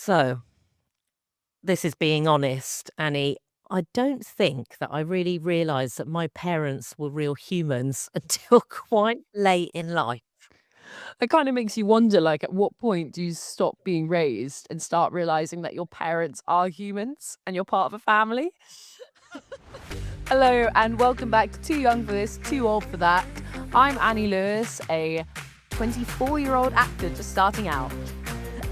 So, this is being honest, Annie. I don't think that I really realised that my parents were real humans until quite late in life. It kind of makes you wonder, like, at what point do you stop being raised and start realizing that your parents are humans and you're part of a family? Hello, and welcome back to Too Young for This, Too Old for That. I'm Annie Lewis, a 24-year-old actor just starting out.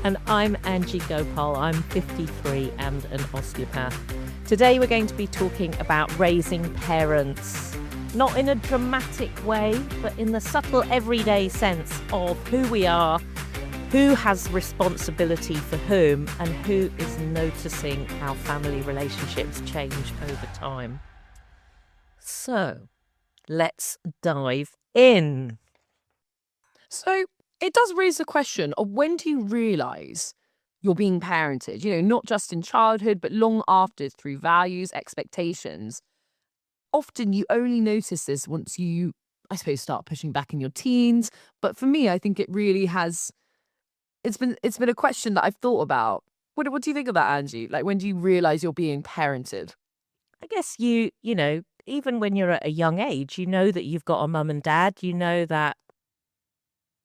And I'm Angie Gopal. I'm 53 and an osteopath. Today we're going to be talking about raising parents, not in a dramatic way, but in the subtle everyday sense of who we are, who has responsibility for whom, and who is noticing how family relationships change over time. So, let's dive in. So it does raise the question of when do you realize you're being parented? You know, not just in childhood, but long after through values, expectations. Often you only notice this once you, I suppose, start pushing back in your teens. But for me, I think it really has. It's been a question that I've thought about. What do you think of that, Angie? Like, when do you realize you're being parented? I guess you know, even when you're at a young age, you know that you've got a mum and dad, you know that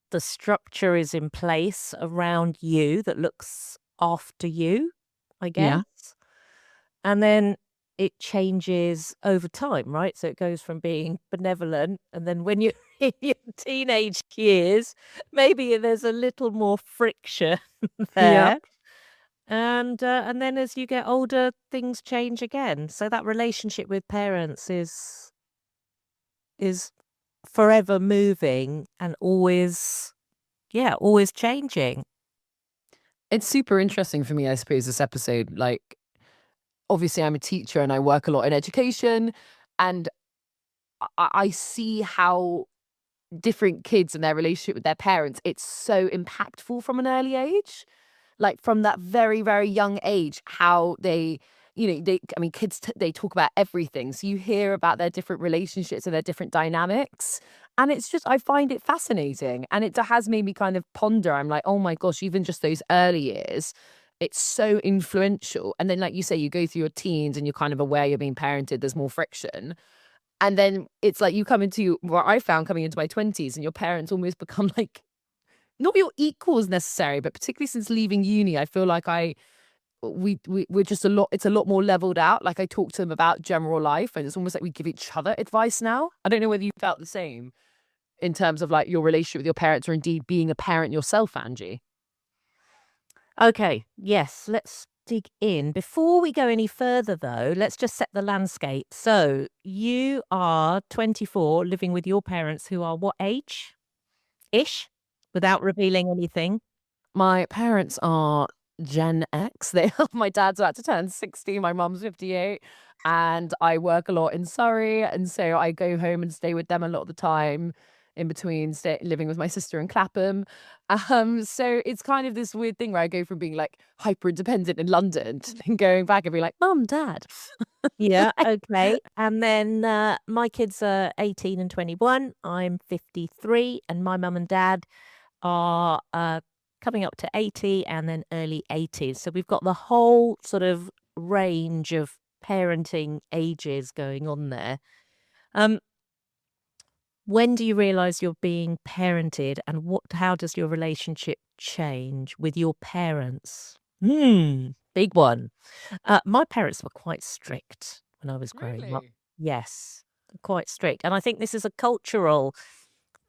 the structure is in place around you that looks after you, I guess. Yeah. And then it changes over time, right? So it goes from being benevolent, and then when you're in your teenage years, maybe there's a little more friction Yep. there. And then as you get older, things change again. So that relationship with parents is forever moving and always changing. It's super interesting for me, I suppose, this episode. Like, obviously, I'm a teacher and I work a lot in education, and I see how different kids and their relationship with their parents, it's so impactful from an early age. Like, from that very, very young age, how they, I mean, kids, they talk about everything. So you hear about their different relationships and their different dynamics. And it's just, I find it fascinating. And it has made me kind of ponder. I'm like, oh my gosh, even just those early years, it's so influential. And then, like you say, you go through your teens and you're kind of aware you're being parented, there's more friction. And then it's like you come into what I found coming into my 20s, and your parents almost become like not your equals necessarily, but particularly since leaving uni, I feel like we're just a lot. It's a lot more leveled out. Like, I talk to them about general life, and it's almost like we give each other advice now. I don't know whether you felt the same in terms of like your relationship with your parents, or indeed being a parent yourself, Angie. Okay, yes, let's dig in. Before we go any further, though, let's just set the landscape. So, you are 24, living with your parents who are what age ish, without revealing anything? My parents are Gen X. They my dad's about to turn 60, my mum's 58, and I work a lot in Surrey, and so I go home and stay with them a lot of the time in between living with my sister in Clapham. So it's kind of this weird thing where I go from being like hyper independent in London to then going back and be like, Mum, Dad. Yeah, okay. And then my kids are 18 and 21. I'm 53, and my mum and dad are coming up to 80 and then early 80s. So we've got the whole sort of range of parenting ages going on there. Um, when do you realize you're being parented, and how does your relationship change with your parents? Big one. My parents were quite strict when I was growing up. Really? Yes, quite strict. And I think this is a cultural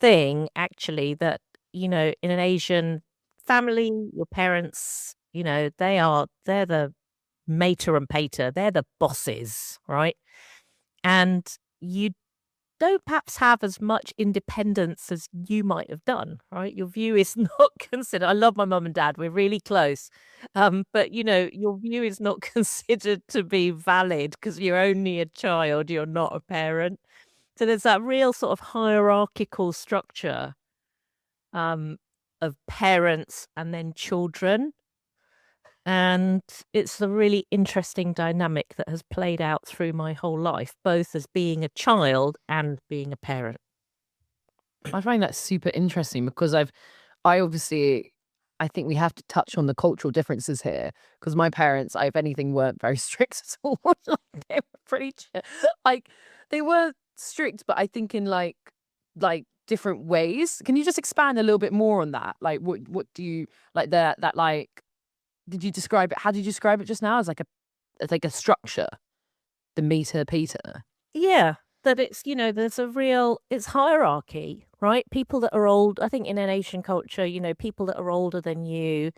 thing, actually, that, in an Asian family, your parents, they're the mater and pater, they're the bosses, right? And you don't perhaps have as much independence as you might have done, right? Your view is not considered. I love my mum and dad. We're really close. But your view is not considered to be valid because you're only a child, you're not a parent. So there's that real sort of hierarchical structure um, of parents and then children. And it's a really interesting dynamic that has played out through my whole life, both as being a child and being a parent. I find that super interesting because I obviously I think we have to touch on the cultural differences here because my parents, if anything, weren't very strict at all. Like, they were pretty like they were strict, but I think in like different ways. Can you just expand a little bit more on that? Like, what do you like that like? Did you describe it? How did you describe it just now? As like a structure, the meter Peter. Yeah, that it's, there's it's hierarchy, right? People that are old, I think in an Asian culture, people that are older than you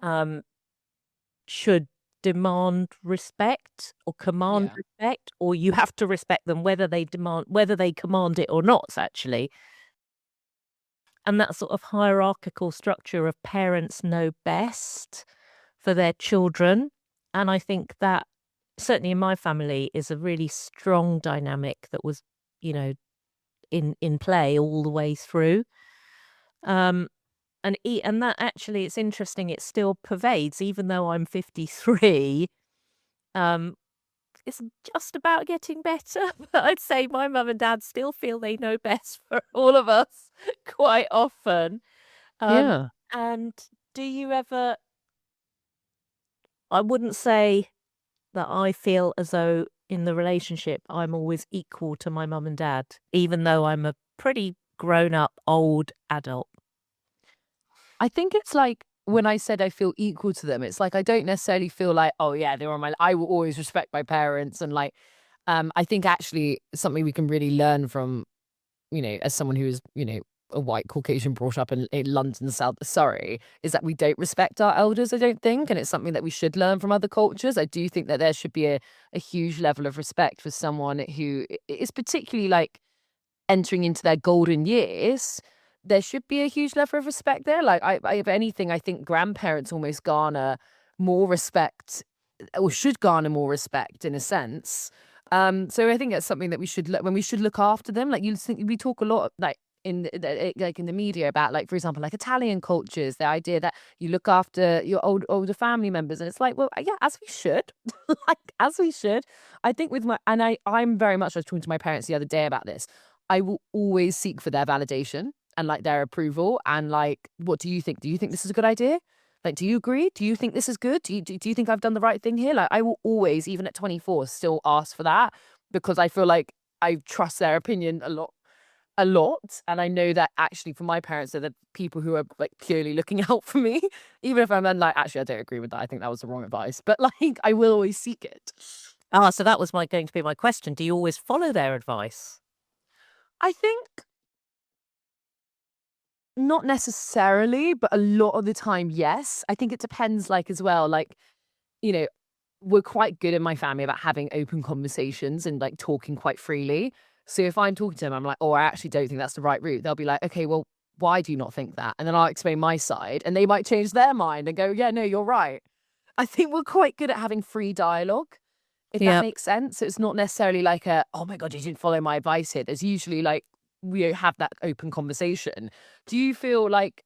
um should demand respect or command Yeah. respect, or you have to respect them whether they command it or not, actually. And that sort of hierarchical structure of parents know best for their children. And I think that certainly in my family is a really strong dynamic that was, you know, in play all the way through. Um, and that actually, it's interesting, it still pervades, even though I'm 53. Um, it's just about getting better. But I'd say my mum and dad still feel they know best for all of us quite often. Um, Yeah. and do you ever, I wouldn't say that I feel as though in the relationship I'm always equal to my mum and dad, even though I'm a pretty grown up old adult. I think it's like when I said I feel equal to them, it's like I don't necessarily feel like, oh yeah, they're on my I will always respect my parents and like I think actually something we can really learn from, as someone who is, a white Caucasian brought up in London, South Surrey, is that we don't respect our elders, I don't think. And it's something that we should learn from other cultures. I do think that there should be a huge level of respect for someone who is particularly like entering into their golden years. There should be a huge level of respect there. Like, if anything, I think grandparents almost garner more respect or should garner more respect in a sense. So I think that's something that we should when we should look after them. Like you think we talk a lot like like in the media about like for example like Italian cultures, the idea that you look after your older family members, and it's like well yeah, as we should, like as we should. I think with I'm very much, I was talking to my parents the other day about this. I will always seek for their validation and like their approval and like what do you think? Do you think this is a good idea? Like, do you agree? Do you think this is good? Do you think I've done the right thing here? Like, I will always, even at 24, still ask for that because I feel like I trust their opinion a lot. And I know that actually for my parents, they're the people who are like purely looking out for me. Even if I'm then like, actually, I don't agree with that. I think that was the wrong advice. But like, I will always seek it. Ah, so that was going to be my question. Do you always follow their advice? I think not necessarily, but a lot of the time, yes. I think it depends, like, as well. Like, you know, we're quite good in my family about having open conversations and like talking quite freely. So if I'm talking to them, I'm like, oh, I actually don't think that's the right route. They'll be like, okay, well, why do you not think that? And then I'll explain my side and they might change their mind and go, yeah, no, you're right. I think we're quite good at having free dialogue, if that Yep. makes sense. So it's not necessarily like oh my God, you didn't follow my advice here. There's usually like, we have that open conversation. Do you feel like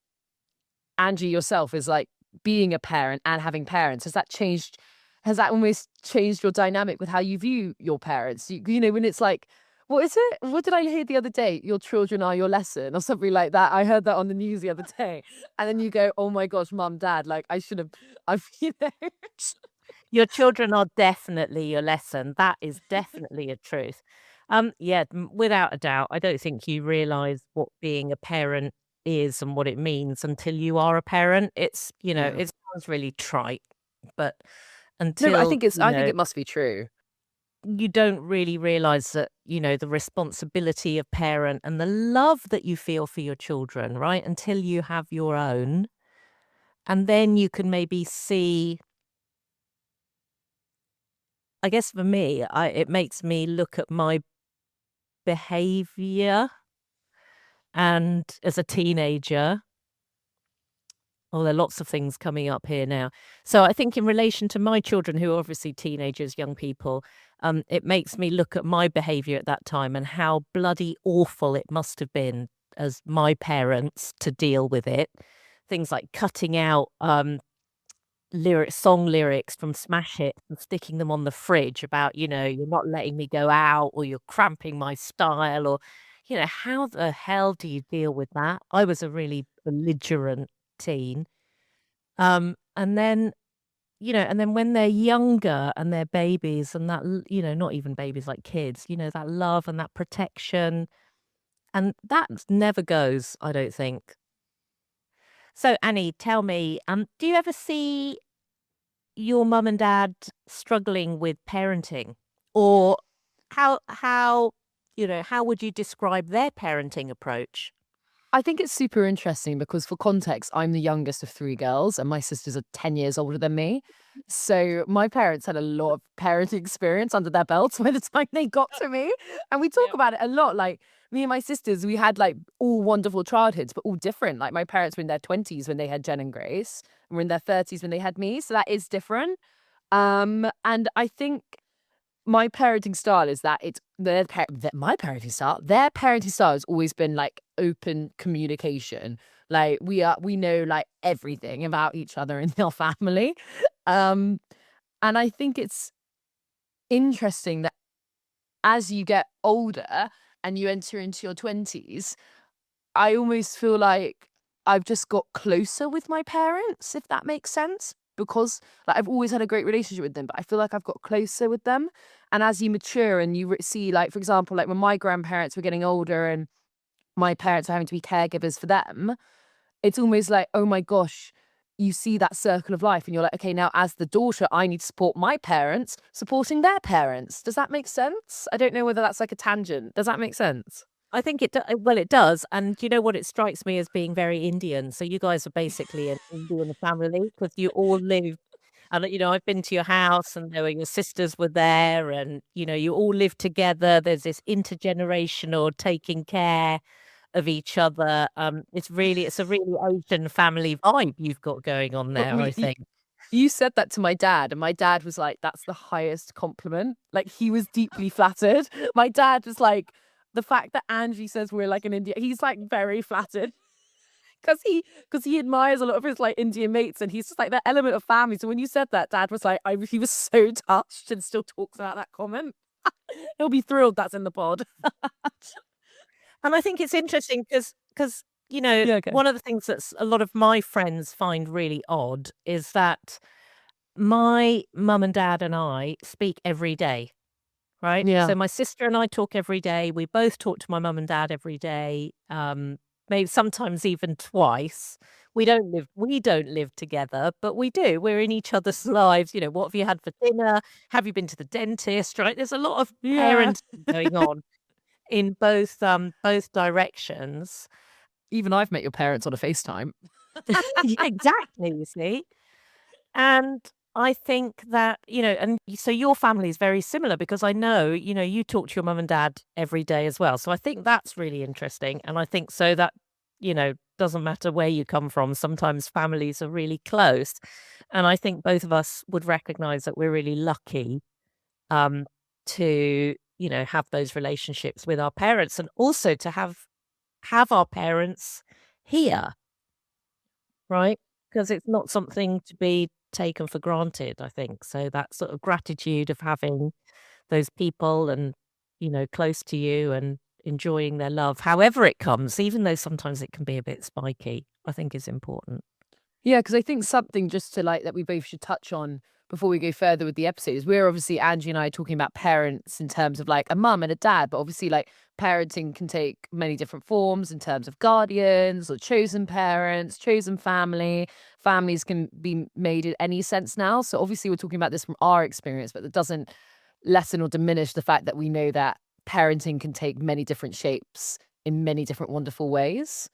Angie yourself is like being a parent and having parents, has that almost changed your dynamic with how you view your parents? When it's like, what is it? What did I hear the other day? Your children are your lesson or something like that. I heard that on the news the other day. And then you go, oh my gosh, mum, dad, like I should have, I've, Your children are definitely your lesson. That is definitely a truth. Yeah, without a doubt. I don't think you realize what being a parent is and what it means until you are a parent. Yeah. It sounds really trite, but No, but until, I think it must be true. you don't really realize that, the responsibility of parent and the love that you feel for your children, right? Until you have your own. And then you can maybe see, I guess for me, it makes me look at my behavior and as a teenager. Oh, there are lots of things coming up here now. So I think in relation to my children, who are obviously teenagers, young people, it makes me look at my behavior at that time and how bloody awful it must have been as my parents to deal with it. Things like cutting out song lyrics from smash hits and sticking them on the fridge about, "You're not letting me go out," or "You're cramping my style," or, how the hell do you deal with that? I was a really belligerent teen. And then, and then when they're younger and they're babies and that, not even babies, like kids, that love and that protection, and that never goes, I don't think. So, Annie, tell me, do you ever see your mum and dad struggling with parenting? Or how would you describe their parenting approach? I think it's super interesting because for context, I'm the youngest of 3 girls and my sisters are 10 years older than me. So my parents had a lot of parenting experience under their belts by the time they got to me. And we talk Yep. about it a lot. Like me and my sisters, we had like all wonderful childhoods, but all different. Like my parents were in their 20s when they had Jen and Grace, and were in their 30s when they had me. So that is different. And I think my parenting style is that it's my parenting style has always been like open communication. Like we know like everything about each other in our family. Um, and I think it's interesting that as you get older and you enter into your 20s, I almost feel like I've just got closer with my parents, if that makes sense. Because like I've always had a great relationship with them, but I feel like I've got closer with them. And as you mature and you see, like for example, like when my grandparents were getting older and my parents are having to be caregivers for them, it's almost like, oh my gosh, you see that circle of life, and you're like, okay, now as the daughter, I need to support my parents, supporting their parents. Does that make sense? I don't know whether that's like a tangent. Does that make sense? I think well, it does. And you know what? It strikes me as being very Indian. So you guys are basically an Indian family because you all live. And, I've been to your house and your sisters were there and, you all live together. There's this intergenerational taking care of each other. It's a really Asian family vibe you've got going on But there, I think. you said that to my dad, and my dad was like, "That's the highest compliment." Like he was deeply flattered. My dad was like, the fact that Angie says we're like an Indian, he's like very flattered because he admires a lot of his like Indian mates, and he's just like that element of family. So when you said that, Dad was like, he was so touched and still talks about that comment. He'll be thrilled that's in the pod. And I think it's interesting because Yeah, okay. one of the things that's a lot of my friends find really odd is that my mum and dad and I speak every day, right? Yeah. So my sister and I talk every day. We both talk to my mum and dad every day, maybe sometimes even twice. We don't live together, but we do. We're in each other's lives. What have you had for dinner? Have you been to the dentist? Right? There's a lot of Yeah. parenting going on in both directions. Even I've met your parents on a FaceTime. Yeah, exactly, you see. And I think that, and so your family is very similar because I know, you talk to your mum and dad every day as well. So I think that's really interesting. And I think so that, doesn't matter where you come from. Sometimes families are really close. And I think both of us would recognize that we're really lucky um, to, have those relationships with our parents and also to have our parents here, right? Because it's not something to be taken for granted, I think. So that sort of gratitude of having those people and, close to you and enjoying their love, however it comes, even though sometimes it can be a bit spiky, I think is important. Yeah, because I think something just to like that we both should touch on before we go further with the episode is we're obviously Angie and I are talking about parents in terms of like a mum and a dad, but obviously like parenting can take many different forms in terms of guardians or chosen parents, chosen family. Families can be made in any sense now. So obviously we're talking about this from our experience, but that doesn't lessen or diminish the fact that we know that parenting can take many different shapes in many different wonderful ways.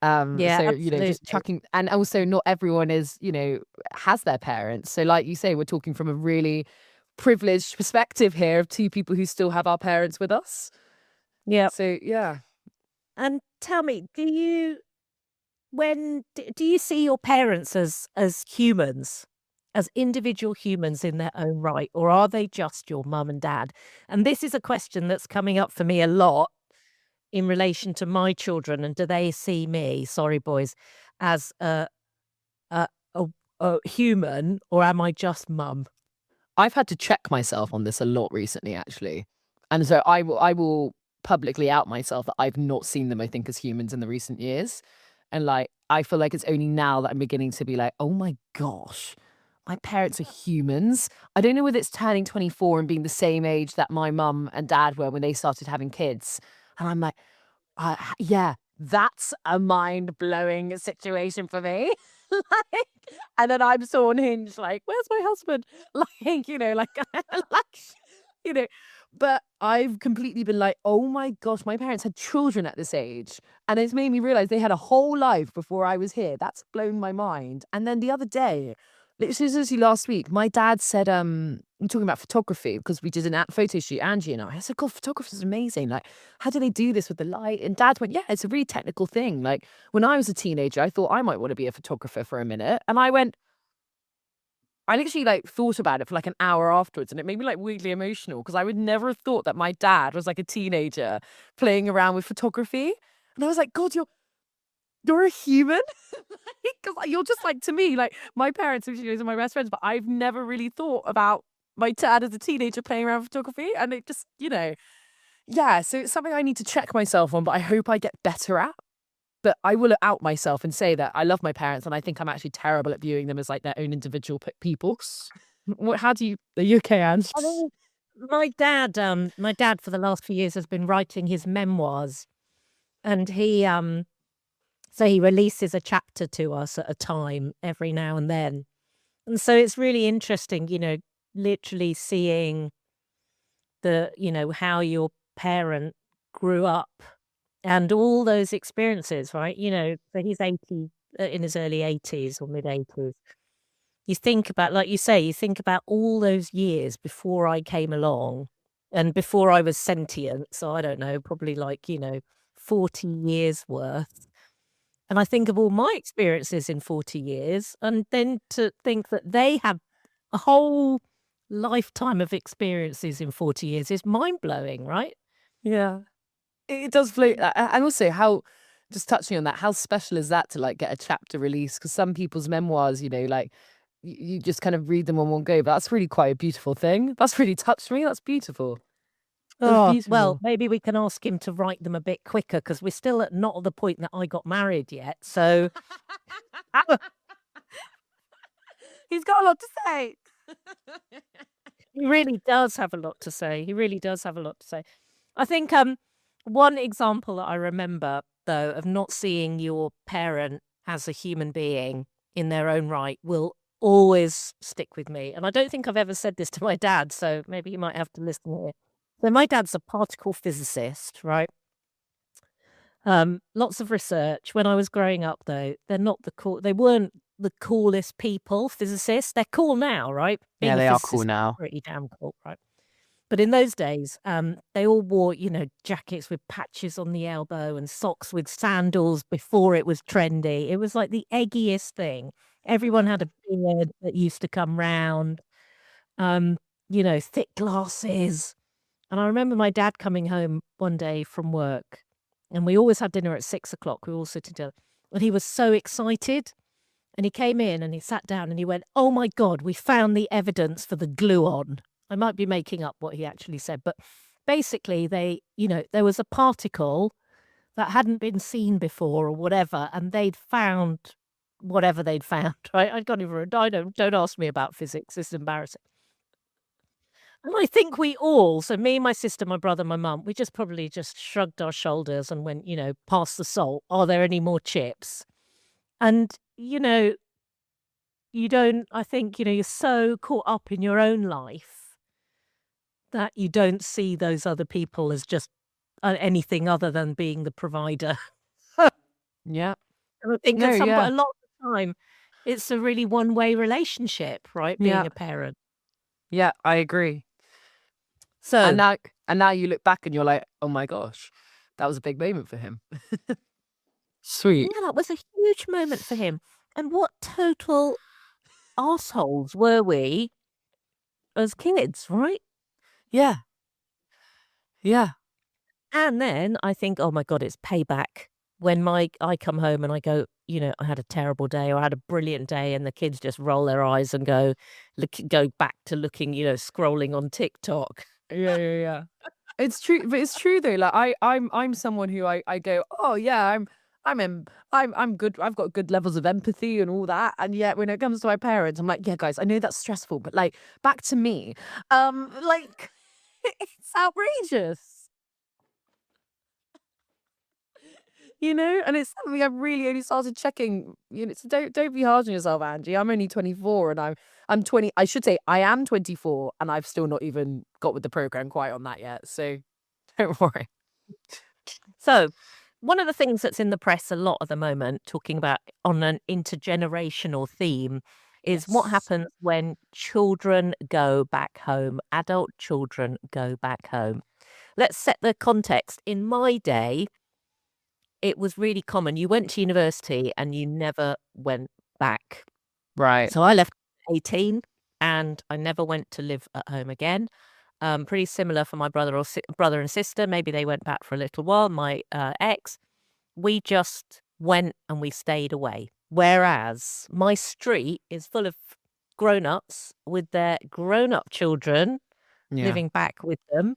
Yeah, So, just absolutely. chucking, and also not everyone is, has their parents. So like you say, we're talking from a really privileged perspective here of 2 people who still have our parents with us. Yeah. So yeah. And tell me, do you see your parents as humans, as individual humans in their own right, or are they just your mum and dad? And this is a question that's coming up for me a lot in relation to my children, and do they see me, sorry boys, as a a, a human, or am I just mum? I've had to check myself on this a lot recently, actually. And so I will publicly out myself that I've not seen them, I think, as humans in the recent years. And like, I feel like it's only now that I'm beginning to be like, oh my gosh, my parents are humans. I don't know whether it's turning 24 and being the same age that my mum and dad were when they started having kids. And I'm like, yeah, that's a mind blowing situation for me. Like, and then I'm so unhinged, like, where's my husband? Like, like, like, you know, but I've completely been like, oh my gosh, my parents had children at this age. And it's made me realize they had a whole life before I was here. That's blown my mind. And then the other day, literally last week, my dad said, I'm talking about photography because we did a photo shoot, Angie and I. I said, God, photography is amazing. Like, how do they do this with the light? And dad went, yeah, it's a really technical thing. Like, when I was a teenager, I thought I might want to be a photographer for a minute. And I literally like thought about it for like an hour afterwards, and it made me like weirdly emotional because I would never have thought that my dad was like a teenager playing around with photography. And I was like, God, you're a human. Because you're just like, to me, like my parents are my best friends, but I've never really thought about my dad as a teenager playing around with photography. And it just, yeah. So it's something I need to check myself on, but I hope I get better at. But I will out myself and say that I love my parents, and I think I'm actually terrible at viewing them as like their own individual people. How do you? Are you okay, Anne? I mean, my dad for the last few years has been writing his memoirs, and so he releases a chapter to us at a time every now and then. And so it's really interesting, literally seeing how your parent grew up and all those experiences, right? So he's 80, in his early 80s or mid 80s. You think about, like you say, you think about all those years before I came along and before I was sentient. So I don't know, probably like, 40 years worth. And I think of all my experiences in 40 years, and then to think that they have a whole lifetime of experiences in 40 years is mind blowing, right? Yeah, it does float. And also, how just touching on that, how special is that to like get a chapter release? Because some people's memoirs, like you just kind of read them on one go. But that's really quite a beautiful thing. That's really touched me. That's beautiful. That's Oh, well, beautiful. maybe we can ask him to write them a bit quicker because we're still not at the point that I got married yet. So He's got a lot to say. he really does have a lot to say. He really does have a lot to say. I think one example that I remember though of not seeing your parent as a human being in their own right will always stick with me. And I don't think I've ever said this to my dad, so maybe you might have to listen here. So my dad's a particle physicist, right? Lots of research. When I was growing up, though, they weren't the coolest people, physicists. They're cool now, right? Yeah, Being a they are cool physicist is now. pretty damn cool, right? But in those days, they all wore, jackets with patches on the elbow and socks with sandals before it was trendy. It was like the eggiest thing. Everyone had a beard that used to come round, um, thick glasses. And I remember my dad coming home one day from work, and we always had dinner at 6 o'clock. We were all sitting together, and he was so excited. And he came in and he sat down and he went, "Oh my God, we found the evidence for the gluon." I might be making up what he actually said, but basically there was a particle that hadn't been seen before or whatever, and they'd found whatever they'd found, right? I can't even, I don't ask me about physics. This is embarrassing. And I think we all, so me, my sister, my brother, my mum, we just probably just shrugged our shoulders and went, pass the salt. Are there any more chips? And, you don't, I think, you're so caught up in your own life that you don't see those other people as just anything other than being the provider. Yeah. And I think No, a yeah. lot of the time, it's a really one-way relationship, right? Yeah. Being a parent. Yeah, I agree. And So, now and now you look back and you're like, "Oh my gosh, that was a big moment for him." Sweet. yeah, that was a huge moment for him. And what total assholes were we as kids, right? Yeah. Yeah. And then I think, "Oh my God, it's payback." When I come home and I go, "I had a terrible day," or "I had a brilliant day," and the kids just roll their eyes and go back to looking, scrolling on TikTok. Yeah, yeah, yeah. It's true, but it's true though. Like I'm someone who I go, "Oh yeah, I'm good. I've got good levels of empathy and all that. And yet when it comes to my parents, I'm like, yeah, guys, I know that's stressful, but like back to me. Like it's outrageous. And it's something I've really only started checking. So don't be hard on yourself, Angie. I'm only 24 and I'm 20. I should say I am 24 and I've still not even got with the program quite on that yet. So don't worry. So, one of the things that's in the press a lot at the moment, talking about on an intergenerational theme, is what Yes. happens when children go back home, adult children go back home. Let's set the context. In my day, it was really common. You went to university and you never went back. Right. So I left at 18 and I never went to live at home again. Pretty similar for my brother and sister. Maybe they went back for a little while. My ex, we just went and we stayed away. Whereas my street is full of grown-ups with their grown-up children Yeah. living back with them.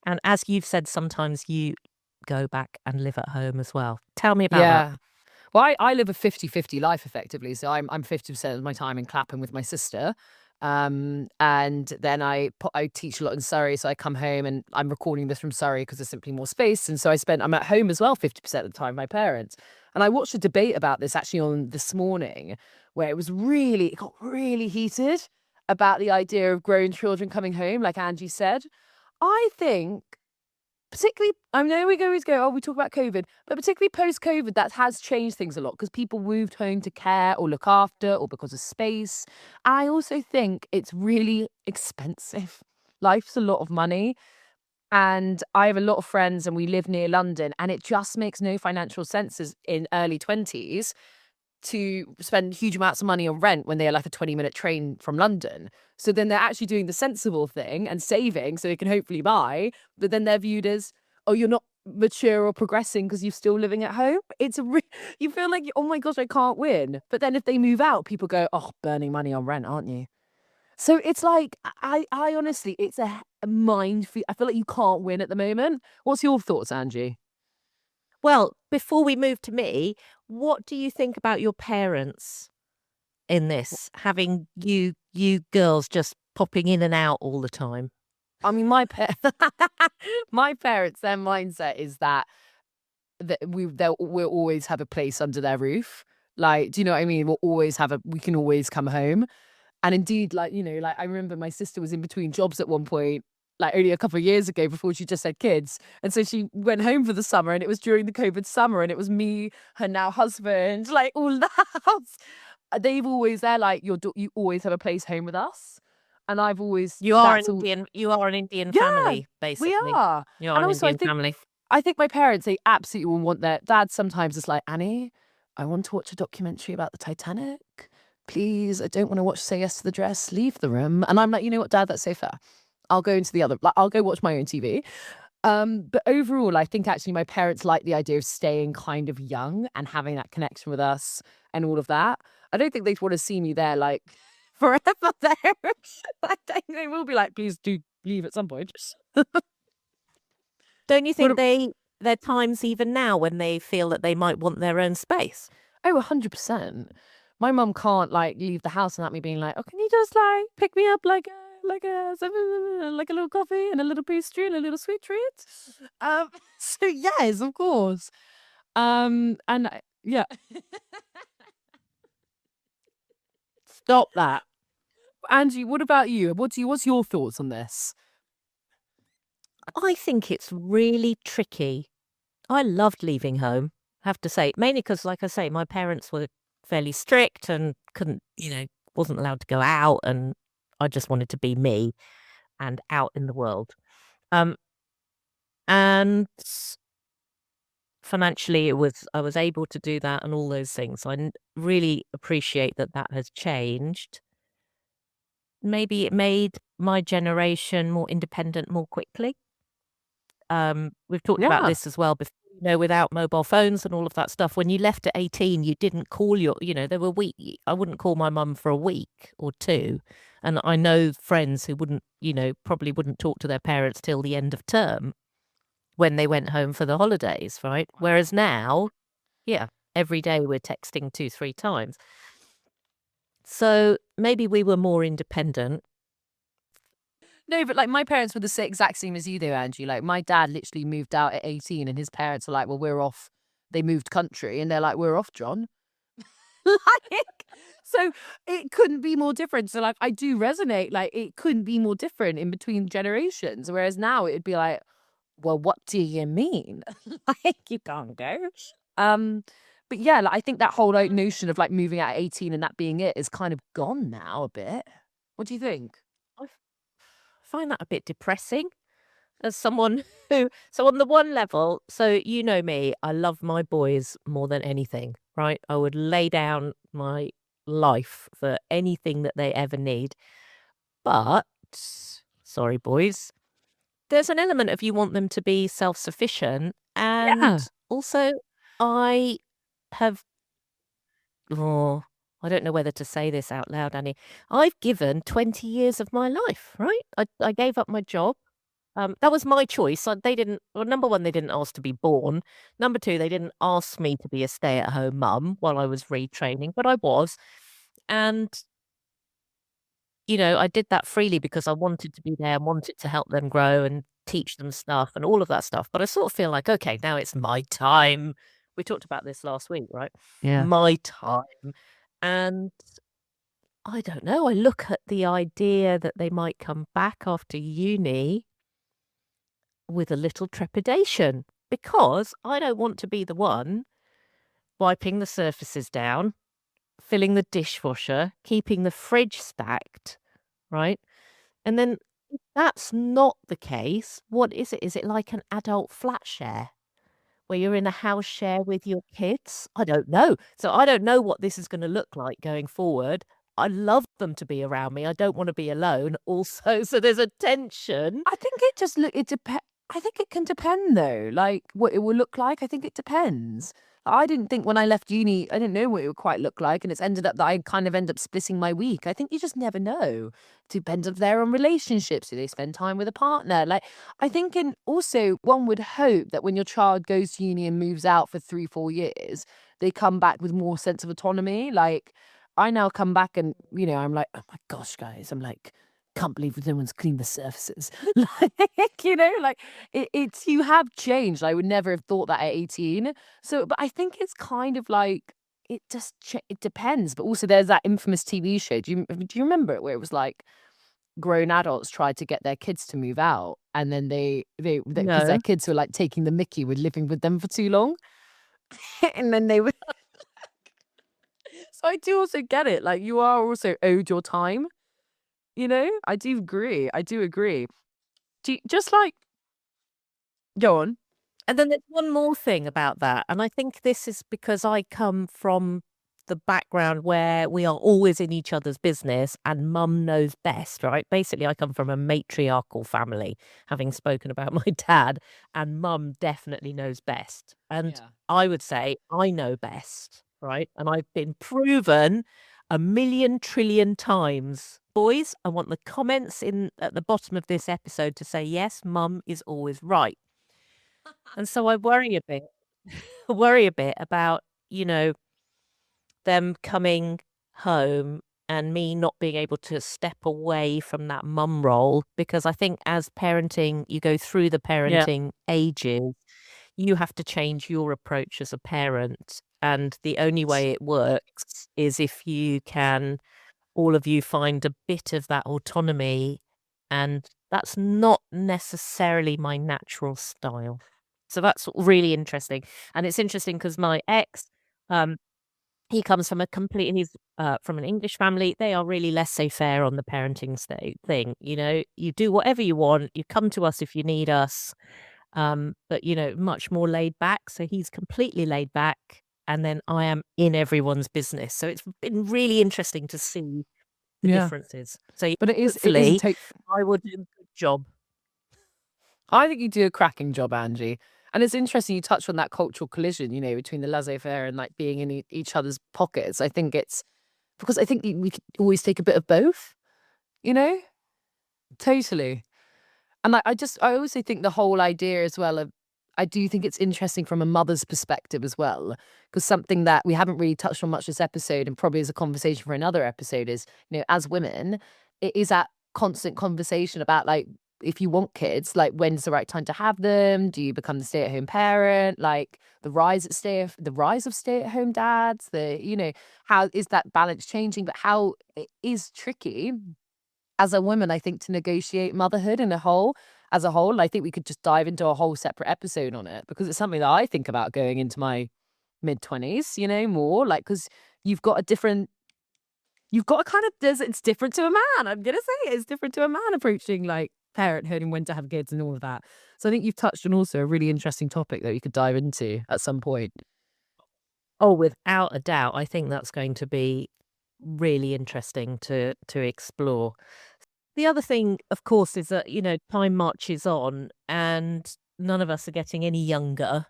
And as you've said, sometimes you go back and live at home as well. Tell me about that. Yeah. Well, I live a 50-50 life effectively. So I'm 50% of my time in Clapham with my sister. And then I teach a lot in Surrey. So I come home and I'm recording this from Surrey because there's simply more space. And so I'm at home as well 50% of the time with my parents. And I watched a debate about this actually on this morning where it got really heated about the idea of grown children coming home, like Angie said. I think particularly, I know we always go, oh, we talk about COVID, but particularly post-COVID, that has changed things a lot because people moved home to care or look after or because of space. I also think it's really expensive. Life's a lot of money. And I have a lot of friends and we live near London, and it just makes no financial sense in early 20s to spend huge amounts of money on rent when they are like a 20-minute train from London. So then they're actually doing the sensible thing and saving so they can hopefully buy, but then they're viewed as, oh, you're not mature or progressing because you're still living at home. You feel like, oh my gosh, I can't win. But then if they move out, people go, oh, burning money on rent, aren't you? So it's like, I honestly, it's a minefield. I feel like you can't win at the moment. What's your thoughts, Angie? Well, before we move to me, what do you think about your parents in this, having you girls just popping in and out all the time? I mean, my parents, their mindset is that we'll always have a place under their roof. Like, do you know what I mean? We can always come home. And indeed, like, like I remember my sister was in between jobs at one point, like only a couple of years ago before she just had kids. And so she went home for the summer and it was during the COVID summer and it was me, her now husband, like all the house. They're like, you always have a place home with us. And I've always, that's all. You are an Indian Yeah, family, we basically. are. You are And an also, Indian family. I think my parents, they absolutely will want their dad sometimes is like, Annie, I want to watch a documentary about the Titanic. Please, I don't want to watch Say Yes to the Dress. Leave the room. And I'm like, you know what, Dad, that's so fair. I'll go into the other, like, I'll go watch my own TV. But overall, I think actually my parents like the idea of staying kind of young and having that connection with us and all of that. I don't think they'd want to see me there like forever there. I think they will be like, please do leave at some point. Don't you think What there are times even now when they feel that they might want their own space? Oh, 100%. My mum can't, like, leave the house without me being like, "Oh, can you just, like, pick me up like a little coffee and a little pastry and a little sweet treat?" So yes, of course. And I yeah. Stop that. Angie, what about you? What's your thoughts on this? I think it's really tricky. I loved leaving home, have to say, mainly because, like I say, my parents were fairly strict and couldn't, wasn't allowed to go out, and I just wanted to be me and out in the world. Um, and financially, I was able to do that and all those things. So really appreciate that that has changed. Maybe it made my generation more independent more quickly. We've talked about Yeah. this as well before, without mobile phones and all of that stuff. When you left at 18, you didn't call there were I wouldn't call my mum for a week or two. And I know friends who wouldn't, probably wouldn't talk to their parents till the end of term when they went home for the holidays, right? Whereas now, Yeah, every day we're texting 2, 3 times. So maybe we were more independent. No, but like my parents were the exact same as you though, Angie. Like my dad literally moved out at 18 and his parents were like, well, we're off. They moved country and they're like, we're off, John. Like, so it couldn't be more different. So like I do resonate. Like it couldn't be more different in between generations. Whereas now it'd be like, well, what do you mean? Like you can't go. Um, but yeah, like I think that whole like notion of like moving out at 18 and that being it is kind of gone now a bit. What do you think? I find that a bit depressing as someone who so on the one level, so you know me, I love my boys more than anything, right? I would lay down my life for anything that they ever need. But sorry, boys, there's an element of you want them to be self-sufficient, and Yeah. also I have oh, I don't know whether to say this out loud, Annie. I've given 20 years of my life, right? I gave up my job. That was my choice. They didn't well, number 1, they didn't ask to be born. Number 2, they didn't ask me to be a stay-at-home mum while I was retraining, but I was. And, I did that freely because I wanted to be there and wanted to help them grow and teach them stuff and all of that stuff. But I sort of feel like, okay, now it's my time. We talked about this last week, right? Yeah. My time. And I don't know. I look at the idea that they might come back after uni with a little trepidation because I don't want to be the one wiping the surfaces down, filling the dishwasher, keeping the fridge stacked, right? And then if that's not the case, what is it? Is it like an adult flat share where you're in a house share with your kids? I don't know. So I don't know what this is going to look like going forward. I love them to be around me. I don't want to be alone also. So there's a tension. I think it just look it depends. I think it can depend though, like what it will look like. I think it depends. I didn't think when I left uni, I didn't know what it would quite look like, and it's ended up that I kind of end up splitting my week. I think you just never know. Depends if they're on relationships, do they spend time with a partner? Like I think, and also one would hope that when your child goes to uni and moves out for 3, 4 years, they come back with more sense of autonomy. Like I now come back and I'm like, oh my gosh, guys, I'm like can't believe no one's cleaned the surfaces. Like, like it's you have changed. I would never have thought that at 18. So, but I think it's kind of like it just it depends. But also, there's that infamous TV show. Do you remember it where it was like grown adults tried to get their kids to move out, and then they because their No. kids were like taking the Mickey with living with them for too long, and then they were. So I do also get it. Like you are also owed your time. I do agree. I do agree. Just like go on. And then there's one more thing about that, and I think this is because I come from the background where we are always in each other's business and mum knows best, right? Basically, I come from a matriarchal family, having spoken about my dad, and mum definitely knows best. And Yeah. I would say I know best, right? And I've been proven a million trillion times. Boys, I want the comments in at the bottom of this episode to say, yes, mum is always right. And so I worry a bit worry a bit about, you know, them coming home and me not being able to step away from that mum role because I think as parenting, you go through the Yeah. parenting ages, you have to change your approach as a parent. And the only way it works is if you can all of you find a bit of that autonomy, and that's not necessarily my natural style. So that's really interesting, and it's interesting because my ex, um, he comes from a complete he's, from an English family. They are really laissez-faire on the parenting thing, You do whatever you want, you come to us if you need us, but, much more laid back, so he's completely laid back, and then I am in everyone's business, so it's been really interesting to see the Yeah. differences. So, But it is a hopefully, take. I will do a good job. I think you do a cracking job, Angie. And it's interesting you touched on that cultural collision, between the laissez-faire and like being in each other's pockets. I think it's because I think we could always take a bit of both, you know? Totally. And I also think the whole idea as well of I do think it's interesting from a mother's perspective as well, because something that we haven't really touched on much this episode, and probably is a conversation for another episode, is, as women, it is that constant conversation about, like, if you want kids, like, when's the right time to have them? Do you become the stay-at-home parent? Like, the rise of stay-at-home dads, how is that balance changing? But how it is tricky as a woman, I think, to negotiate motherhood as a whole. I think we could just dive into a whole separate episode on it, because it's something that I think about going into my mid-20s, more like, because you've got a different, you've got a kind of, it's different to a man. I'm going to say it's different to a man approaching like parenthood and when to have kids and all of that. So I think you've touched on also a really interesting topic that we could dive into at some point. Oh, without a doubt, I think that's going to be really interesting to explore. The other thing, of course, is that, time marches on and none of us are getting any younger.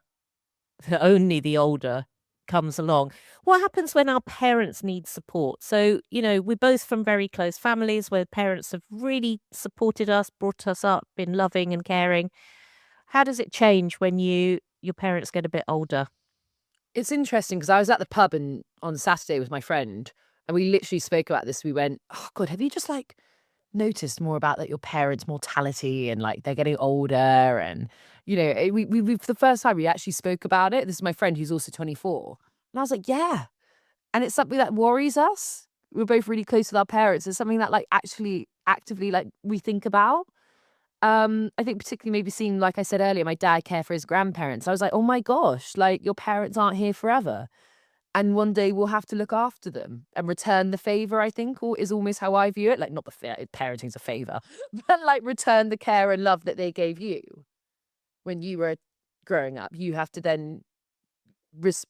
Only the older comes along. What happens when our parents need support? So, we're both from very close families where parents have really supported us, brought us up, been loving and caring. How does it change when your parents get a bit older? It's interesting because I was at the pub on Saturday with my friend, and we literally spoke about this. We went, "Oh God, have you just like noticed more about like your parents' mortality and like they're getting older?" And we for the first time we actually spoke about it. This is my friend who's also 24, and I was like, "Yeah," and it's something that worries us. We're both really close with our parents. It's something that like actually actively like we think about. I think particularly maybe seeing, like I said earlier, my dad care for his grandparents. I was like, oh my gosh, like your parents aren't here forever. And one day we'll have to look after them and return the favor, I think, or is almost how I view it. Like, not parenting's a favor, but like return the care and love that they gave you when you were growing up. You have to then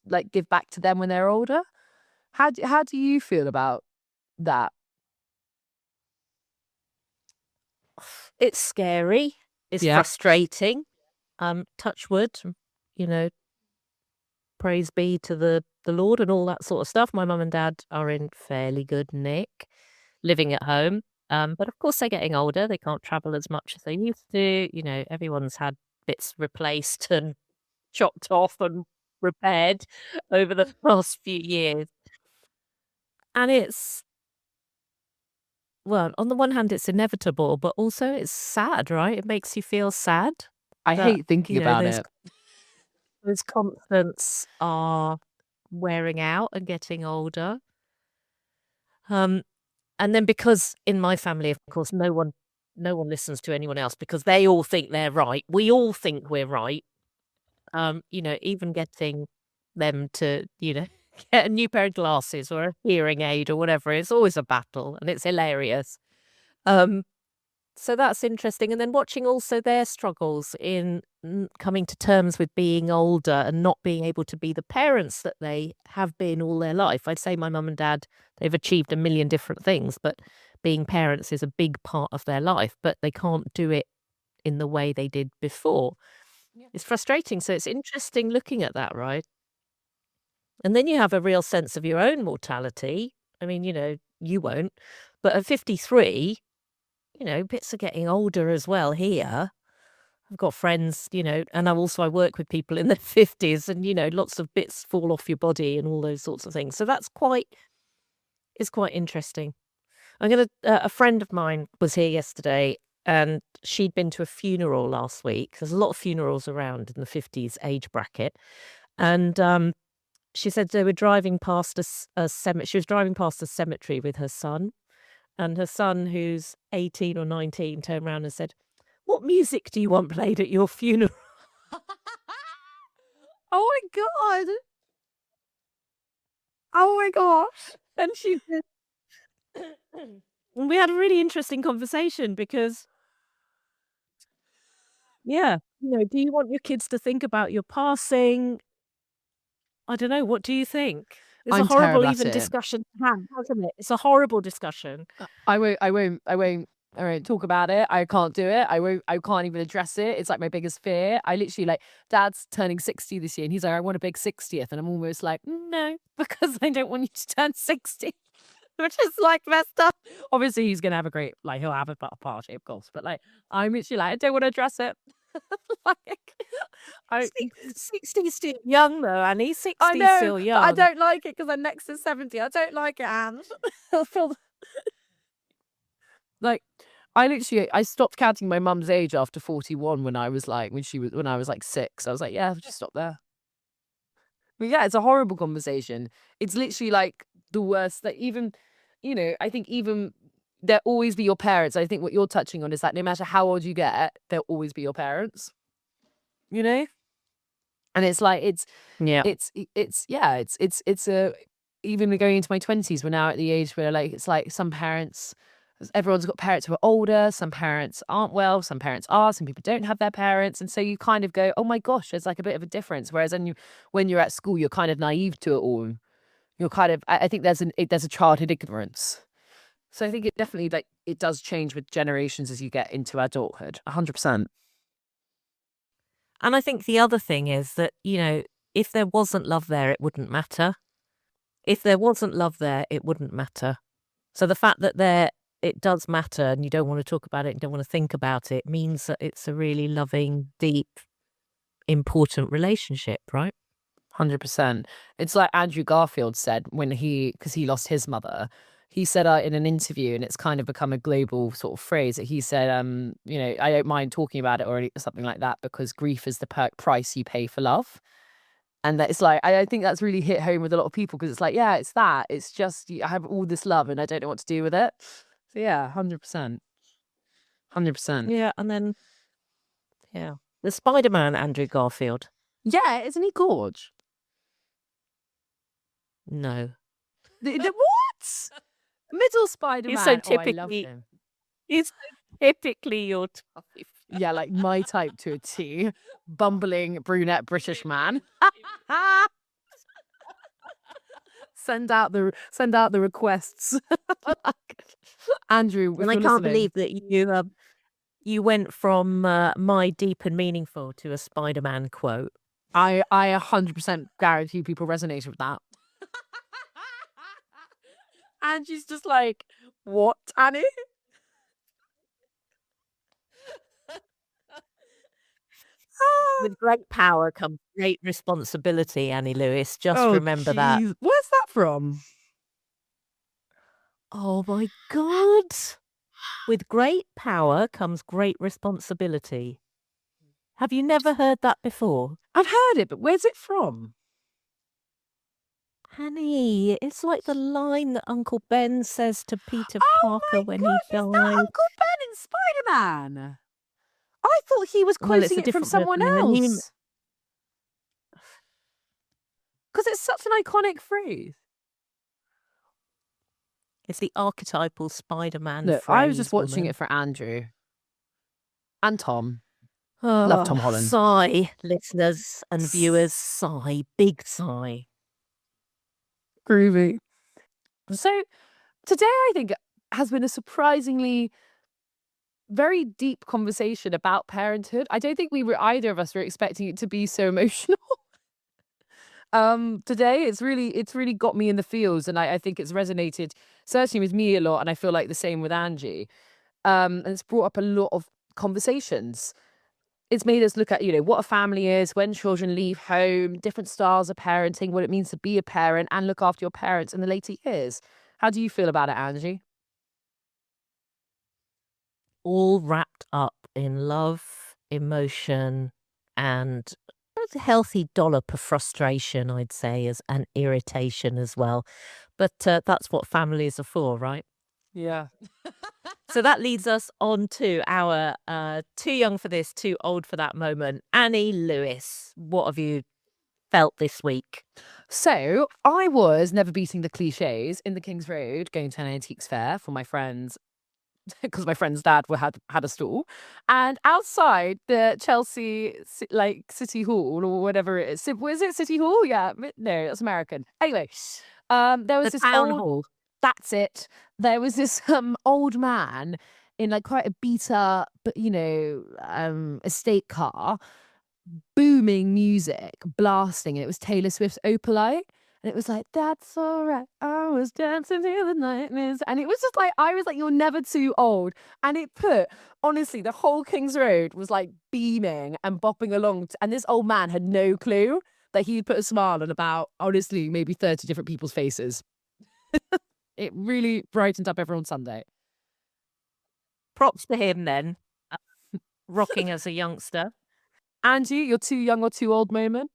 like give back to them when they're older. How do you feel about that? It's scary. It's Yeah. frustrating. Touch wood, you know, praise be to the Lord and all that sort of stuff. My mum and dad are in fairly good nick, living at home. But of course they're getting older. They can't travel as much as they used to. Everyone's had bits replaced and chopped off and repaired over the past few years. And it's, well, on the one hand, it's inevitable, but also it's sad, right? It makes you feel sad I that, hate thinking about those it. those constants are wearing out and getting older. Um, and then because in my family, of course, no one listens to anyone else because they all think they're right. We all think we're right. Even getting them to, get a new pair of glasses or a hearing aid or whatever, it's always a battle and it's hilarious. Um, So that's interesting. And then watching also their struggles in coming to terms with being older and not being able to be the parents that they have been all their life. I'd say my mum and dad, they've achieved a million different things, but being parents is a big part of their life, but they can't do it in the way they did before. Yeah. It's frustrating. So it's interesting looking at that, right? And then you have a real sense of your own mortality. I mean, you won't. But at 53, bits are getting older as well here. I've got friends, and I work with people in their 50s and, lots of bits fall off your body and all those sorts of things. So it's quite interesting. A friend of mine was here yesterday and she'd been to a funeral last week. There's a lot of funerals around in the 50s age bracket. And she said they were driving past a cemetery. She was driving past a cemetery with her son. And her son, who's 18 or 19, turned around and said, "What music do you want played at your funeral?" Oh my God. Oh my gosh. And she said, and we had a really interesting conversation because, yeah, do you want your kids to think about your passing? I don't know. What do you think? It's a I'm horrible terrible at even it. discussion to have, hasn't it? It's a horrible discussion. I won't talk about it. I can't do it. I can't even address it. It's like my biggest fear. I literally like dad's turning 60 this year and he's like, I want a big 60th. And I'm almost like, no, because I don't want you to turn 60. Which is like messed up. Obviously he's gonna have a great, like he'll have a party, of course. But like I'm literally like, I don't want to address it. Like, I 60 is still young though, Annie. I 60 is know, still but I young. don't like it because I'm next to 70. I don't like it, Anne. I feel like I stopped counting my mum's age after 41 when I was like when I was like 6. I was like, yeah, I'll just stop there. But yeah, it's a horrible conversation. It's literally like the worst. Like even, I think even there'll always be your parents. I think what you're touching on is that no matter how old you get, there'll always be your parents. You know, and it's like Yeah. it's a even going into my 20s, we're now at the age where like it's like some parents, everyone's got parents who are older, some parents aren't well, some parents are, some people don't have their parents, and so you kind of go, oh my gosh, there's like a bit of a difference. Whereas when you're at school, you're kind of naive to it all. You're kind of I think there's a childhood ignorance. So I think it definitely like it does change with generations as you get into adulthood. 100%. And I think the other thing is that, if there wasn't love there, it wouldn't matter. If there wasn't love there, it wouldn't matter. So the fact that it does matter and you don't want to talk about it and don't want to think about it means that it's a really loving, deep, important relationship, right? 100%. It's like Andrew Garfield said because he lost his mother. He said in an interview, and it's kind of become a global sort of phrase, that he said, I don't mind talking about it or something like that because grief is the price you pay for love. And that it's like, I think that's really hit home with a lot of people because it's like, yeah, it's that. It's just, I have all this love and I don't know what to do with it. So yeah, 100%. 100%. Yeah, and then, yeah. The Spider-Man, Andrew Garfield. Yeah, isn't he gorge? No. What? Middle He's so Spider-Man. Oh, I love typically, him. he's so typically your type. Yeah, like my type to a T. Bumbling brunette British man. Send out the requests. Andrew, if And I you're can't listening. believe that you went from my deep and meaningful to a Spider-Man quote. I 100% guarantee people resonated with that. And she's just like, what, Annie? With great power comes great responsibility, Annie Lewis. Just Oh, remember that. jeez. Where's that from? Oh my God. With great power comes great responsibility. Have you never heard that before? I've heard it, but where's it from? Annie, it's like the line that Uncle Ben says to Peter Oh Parker my when he gosh, is that died. Uncle Ben in Spider-Man? I thought he was Well, it's quoting a it from different someone version in the new. else. Because it's such an iconic phrase. It's the archetypal Spider-Man Look, I was phrase, just watching woman. it for Andrew and Tom. Love Oh, Tom Holland. sigh, listeners and viewers, sigh, big sigh. Groovy. So today, I think, has been a surprisingly very deep conversation about parenthood. I don't think either of us were expecting it to be so emotional. Today it's really got me in the feels, and I think it's resonated certainly with me a lot, and I feel like the same with Angie. And it's brought up a lot of conversations. It's made us look at, what a family is, when children leave home, different styles of parenting, what it means to be a parent and look after your parents in the later years. How do you feel about it, Angie? All wrapped up in love, emotion, and a healthy dollop of frustration, I'd say, and irritation as well. But that's what families are for, right? Yeah. So that leads us on to our too young for this, too old for that moment. Annie Lewis, what have you felt this week? So I was never beating the cliches in the King's Road, going to an antiques fair for my friends because my friend's dad had a stall, and outside the Chelsea City Hall or whatever it is. Was it City Hall? Yeah, no, that's American. Anyway, there was The this town old. hall. That's it. There was this old man in like quite a beat up, but estate car, booming music, blasting, and it was Taylor Swift's Opalite. And it was like, that's all right. I was dancing till the night is. And it was just like, I was like, you're never too old. And it put, honestly, the whole King's Road was like beaming and bopping along. And this old man had no clue that he'd put a smile on about, honestly, maybe 30 different people's faces. It really brightened up everyone's Sunday. Props to him then, rocking as a youngster. Angie, your too young or too old moment?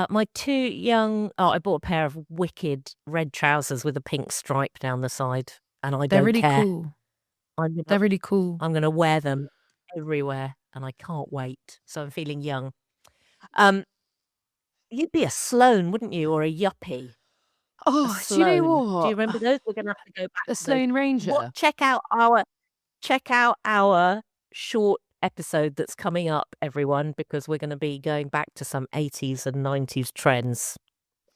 My too young. Oh, I bought a pair of wicked red trousers with a pink stripe down the side, and I They're don't really care. cool. I'm They're really cool. gonna wear them everywhere, and I can't wait. So I'm feeling young. You'd be a Sloan, wouldn't you, or a Yuppie? A Oh, do you know Sloan. Do you what? remember those? We're gonna have to go back A to those. Sloane Ranger. Check out our short episode that's coming up, everyone, because we're gonna be going back to some 80s and 90s trends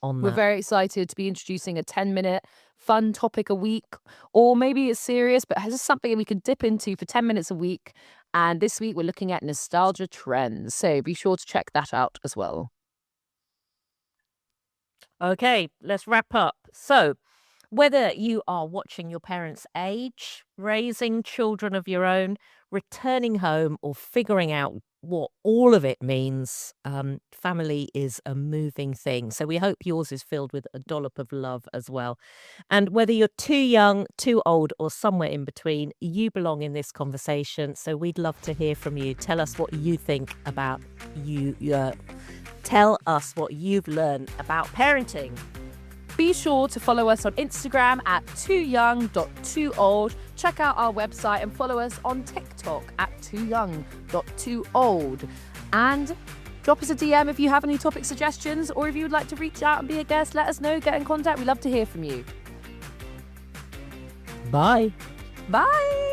on We're that. very excited to be introducing a 10-minute fun topic a week, or maybe it's serious, but it's just something we can dip into for 10 minutes a week. And this week we're looking at nostalgia trends. So be sure to check that out as well. Okay, let's wrap up. So, whether you are watching your parents age, raising children of your own, returning home, or figuring out what all of it means, family is a moving thing. So, we hope yours is filled with a dollop of love as well. And whether you're too young, too old, or somewhere in between, you belong in this conversation. So, we'd love to hear from you. Tell us what you think about Tell us what you've learned about parenting. Be sure to follow us on Instagram at tooyoung.tooOld. Check out our website and follow us on TikTok at tooyoung.tooOld. And drop us a DM if you have any topic suggestions, or if you would like to reach out and be a guest, let us know, get in contact. We'd love to hear from you. Bye. Bye.